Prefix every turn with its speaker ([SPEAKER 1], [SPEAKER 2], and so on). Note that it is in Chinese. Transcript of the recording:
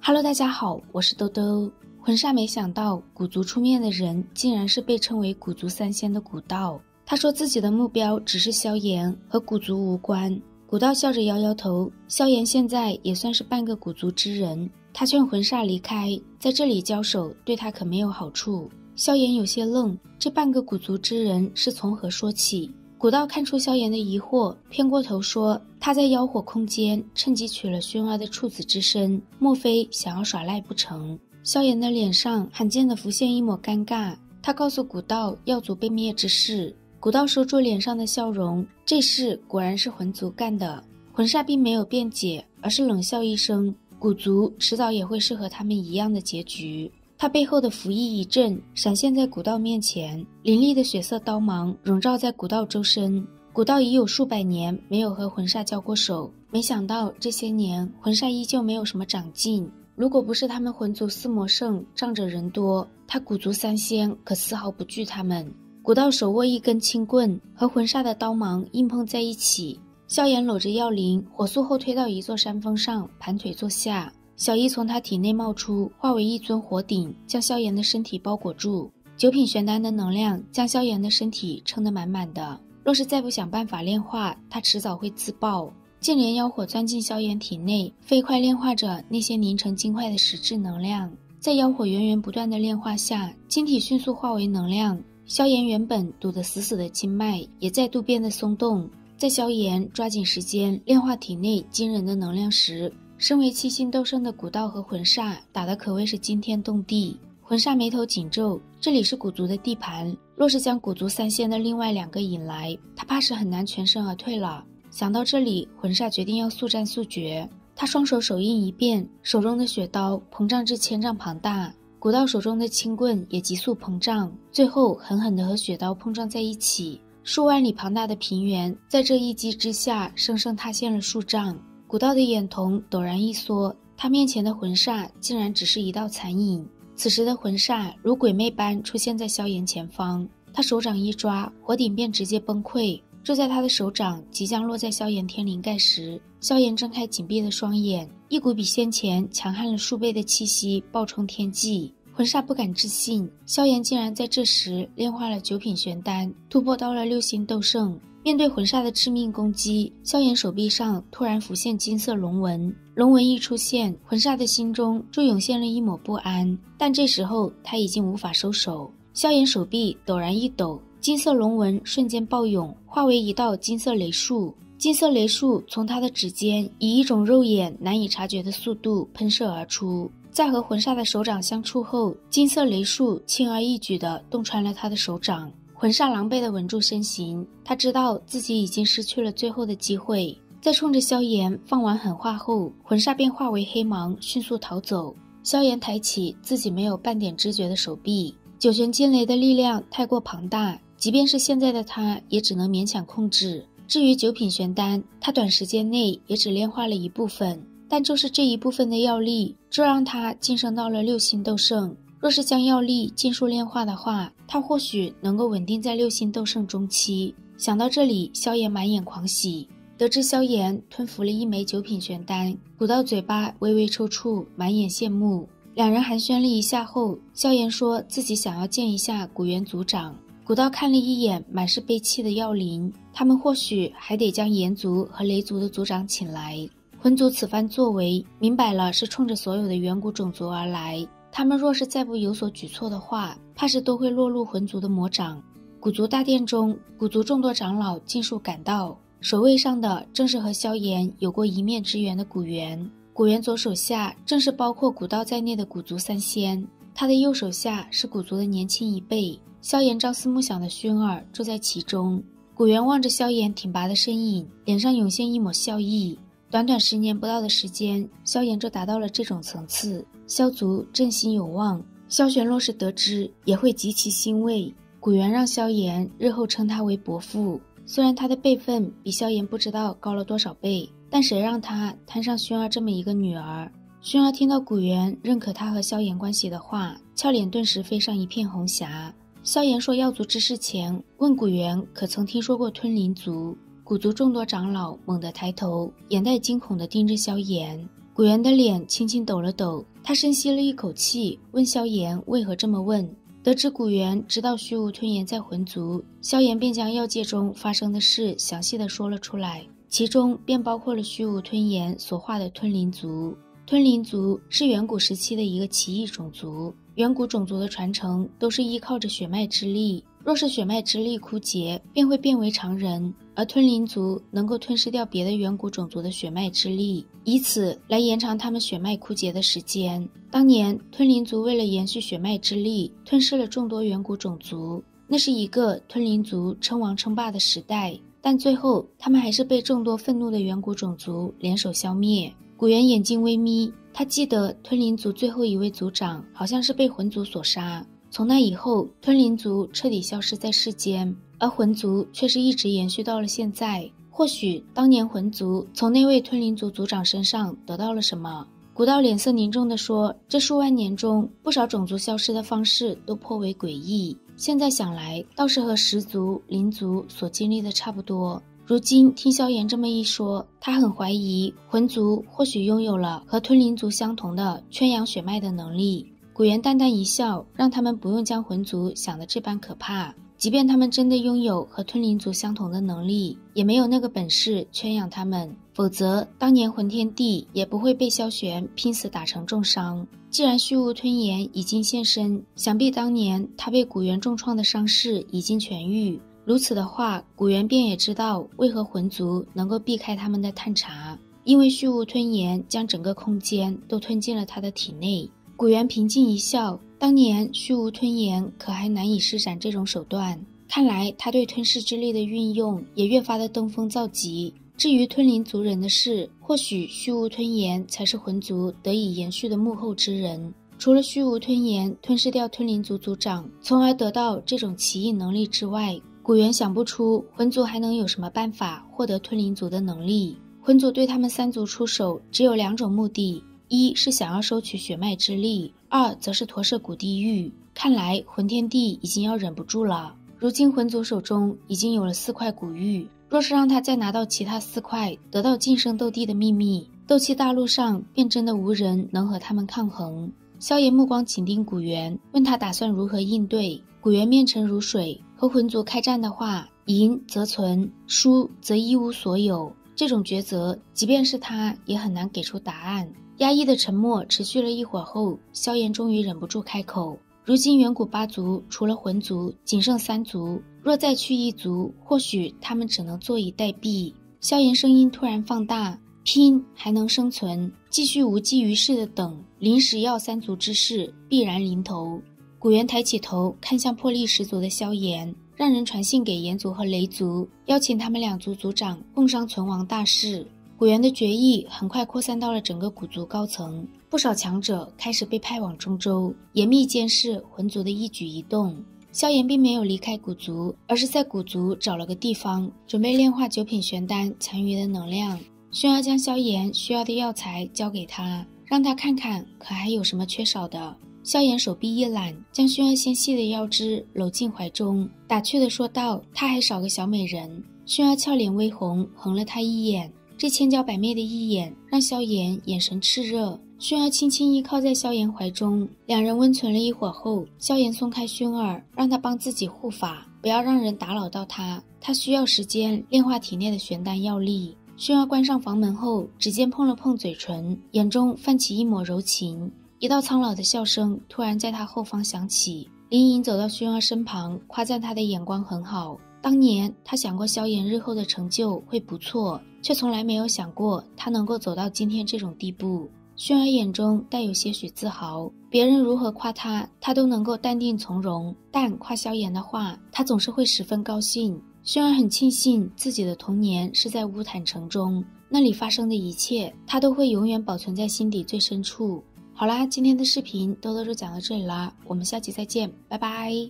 [SPEAKER 1] Hello， 大家好，我是兜兜。婚煞没想到古族出面的人竟然是被称为古族三仙的古道。他说自己的目标只是萧炎，和古族无关。古道笑着摇摇头，萧炎现在也算是半个古族之人，他劝婚煞离开，在这里交手对他可没有好处。萧炎有些愣，这半个古族之人是从何说起？古道看出萧炎的疑惑，偏过头说他在妖火空间趁机取了薰儿的处子之身，莫非想要耍赖不成？萧炎的脸上罕见地浮现一抹尴尬，他告诉古道药族被灭之事。古道收住脸上的笑容，这事果然是魂族干的。魂煞并没有辩解，而是冷笑一声，古族迟早也会是和他们一样的结局。他背后的符意一震，闪现在古道面前，凌厉的血色刀芒笼罩在古道周身。古道已有数百年没有和魂煞交过手，没想到这些年魂煞依旧没有什么长进。如果不是他们魂族四魔圣仗着人多，他古族三仙可丝毫不惧他们。古道手握一根青棍，和魂煞的刀芒硬碰在一起。萧炎搂着药灵，火速后退到一座山峰上，盘腿坐下。小异从他体内冒出，化为一尊火鼎，将萧炎的身体包裹住。九品玄丹的能量将萧炎的身体撑得满满的，若是再不想办法炼化，他迟早会自爆。净莲妖火钻进萧炎体内，飞快炼化着那些凝成晶块的实质能量。在妖火源源不断的炼化下，晶体迅速化为能量。萧炎原本堵得死死的经脉也再度变得松动。在萧炎抓紧时间炼化体内惊人的能量时，身为七星斗圣的古道和魂煞打得可谓是惊天动地。魂煞眉头紧皱，这里是古族的地盘，若是将古族三仙的另外两个引来，他怕是很难全身而退了。想到这里，魂煞决定要速战速决。他双手手印一变，手中的血刀膨胀至1000丈庞大，古道手中的青棍也急速膨胀，最后狠狠地和血刀碰撞在一起。数万里庞大的平原在这一击之下生生塌陷了数丈。古道的眼瞳陡然一缩，他面前的魂煞竟然只是一道残影。此时的魂煞如鬼魅般出现在萧炎前方，他手掌一抓，火鼎便直接崩溃。就在他的手掌即将落在萧炎天灵盖时，萧炎睁开紧闭的双眼，一股比先前强悍了数倍的气息爆冲天际。魂煞不敢置信，萧炎竟然在这时炼化了9品玄丹，突破到了6星斗圣。面对魂煞的致命攻击，萧炎手臂上突然浮现金色龙纹。龙纹一出现，魂煞的心中就涌现了一抹不安，但这时候他已经无法收手。萧炎手臂陡然一抖，金色龙纹瞬间暴涌，化为一道金色雷束。金色雷束从他的指尖以一种肉眼难以察觉的速度喷射而出，在和魂煞的手掌相触后，金色雷束轻而易举地洞穿了他的手掌。魂煞狼狈地稳住身形，他知道自己已经失去了最后的机会。在冲着萧炎放完狠话后，魂煞便化为黑芒迅速逃走。萧炎抬起自己没有半点知觉的手臂，九玄惊雷的力量太过庞大，即便是现在的他也只能勉强控制。至于9品玄丹，他短时间内也只炼化了一部分，但就是这一部分的药力，就让他晋升到了6星斗圣。若是将药力尽数炼化的话，他或许能够稳定在6星斗圣中期。想到这里，萧炎满眼狂喜。得知萧炎吞服了一枚9品玄丹，古道嘴巴微微抽搐，满眼羡慕。两人寒暄了一下后，萧炎说自己想要见一下古元族长。古道看了一眼满是悲戚的药灵，他们或许还得将炎族和雷族的族长请来。魂族此番作为，明摆了是冲着所有的远古种族而来。他们若是再不有所举措的话，怕是都会落入魂族的魔掌。古族大殿中，古族众多长老尽数赶到，首位上的正是和萧炎有过一面之缘的古元。古元左手下正是包括古道在内的古族三仙，他的右手下是古族的年轻一辈，萧炎朝思暮想的薰儿住在其中。古元望着萧炎挺拔的身影，脸上涌现一抹笑意。短短10年不到的时间，萧炎就达到了这种层次，萧族振兴有望。萧玄若是得知，也会极其欣慰。古元让萧炎日后称他为伯父，虽然他的辈分比萧炎不知道高了多少倍，但谁让他摊上薰儿这么一个女儿。薰儿听到古元认可他和萧炎关系的话，俏脸顿时飞上一片红霞。萧炎说药族之事前，问古元可曾听说过吞灵族。古族众多长老猛地抬头，眼带惊恐地盯着萧炎。古元的脸轻轻抖了抖，他深吸了一口气，问萧炎为何这么问。得知古元知道虚无吞炎在魂族，萧炎便将药界中发生的事详细的说了出来，其中便包括了虚无吞炎所化的吞灵族。吞灵族是远古时期的一个奇异种族，远古种族的传承都是依靠着血脉之力，若是血脉之力枯竭，便会变为常人，而吞灵族能够吞噬掉别的远古种族的血脉之力，以此来延长他们血脉枯竭的时间。当年吞灵族为了延续血脉之力，吞噬了众多远古种族，那是一个吞灵族称王称霸的时代，但最后他们还是被众多愤怒的远古种族联手消灭。古元眼睛微眯，他记得吞灵族最后一位族长好像是被魂族所杀，从那以后吞灵族彻底消失在世间，而魂族却是一直延续到了现在。或许当年魂族从那位吞灵族族长身上得到了什么。古道脸色凝重地说，这数万年中不少种族消失的方式都颇为诡异，现在想来倒是和石族、灵族所经历的差不多。如今听萧炎这么一说，他很怀疑魂族或许拥有了和吞灵族相同的圈养血脉的能力。古元淡淡一笑，让他们不用将魂族想得这般可怕，即便他们真的拥有和吞灵族相同的能力，也没有那个本事圈养他们，否则当年魂天帝也不会被萧玄拼死打成重伤。既然虚无吞炎已经现身，想必当年他被古元重创的伤势已经痊愈，如此的话，古元便也知道为何魂族能够避开他们的探查，因为虚无吞炎将整个空间都吞进了他的体内。古元平静一笑，当年虚无吞炎可还难以施展这种手段，看来他对吞噬之力的运用也越发的登峰造极。至于吞灵族人的事，或许虚无吞炎才是魂族得以延续的幕后之人。除了虚无吞炎吞噬掉吞灵族族长，从而得到这种奇异能力之外，古元想不出魂族还能有什么办法获得吞灵族的能力。魂族对他们三族出手只有两种目的，一是想要收取血脉之力，二则是驼舍古地狱。看来魂天帝已经要忍不住了。如今魂族手中已经有了4块古玉，若是让他再拿到其他4块，得到晋升斗帝的秘密，斗气大陆上便真的无人能和他们抗衡。萧炎目光紧盯古元，问他打算如何应对。古元面沉如水，和魂族开战的话，赢则存，输则一无所有，这种抉择即便是他也很难给出答案。压抑的沉默持续了一会儿后，萧炎终于忍不住开口，如今远古8族除了魂族仅剩3族，若再去1族，或许他们只能坐以待毙。萧炎声音突然放大，拼还能生存，继续无济于事的等，临时要3族之事必然临头。古元抬起头看向魄力十足的萧炎，让人传信给炎族和雷族，邀请他们2族族长共商存亡大事。古元的决议很快扩散到了整个古族高层，不少强者开始被派往中州，严密监视魂族的一举一动。萧炎并没有离开古族，而是在古族找了个地方，准备炼化9品玄丹残余的能量。薰儿将萧炎需要的药材交给他，让他看看可还有什么缺少的。萧炎手臂一揽，将薰儿纤细的腰肢搂进怀中，打趣地说道：“他还少个小美人。”薰儿俏脸微红，横了他一眼，这千娇百媚的一眼让萧炎眼神炽热。薰儿轻轻依靠在萧炎怀中，两人温存了一会儿后，萧炎松开薰儿，让他帮自己护法，不要让人打扰到他，他需要时间炼化体内的玄丹药力。薰儿关上房门后，指尖碰了碰嘴唇，眼中泛起一抹柔情。一道苍老的笑声突然在他后方响起，林颖走到薰儿身旁，夸赞他的眼光很好。当年他想过萧炎日后的成就会不错，却从来没有想过他能够走到今天这种地步。薰儿眼中带有些许自豪，别人如何夸他，他都能够淡定从容，但夸萧炎的话，他总是会十分高兴。薰儿很庆幸自己的童年是在乌坦城中，那里发生的一切，他都会永远保存在心底最深处。好啦，今天的视频豆豆就讲到这里啦，我们下期再见，拜拜。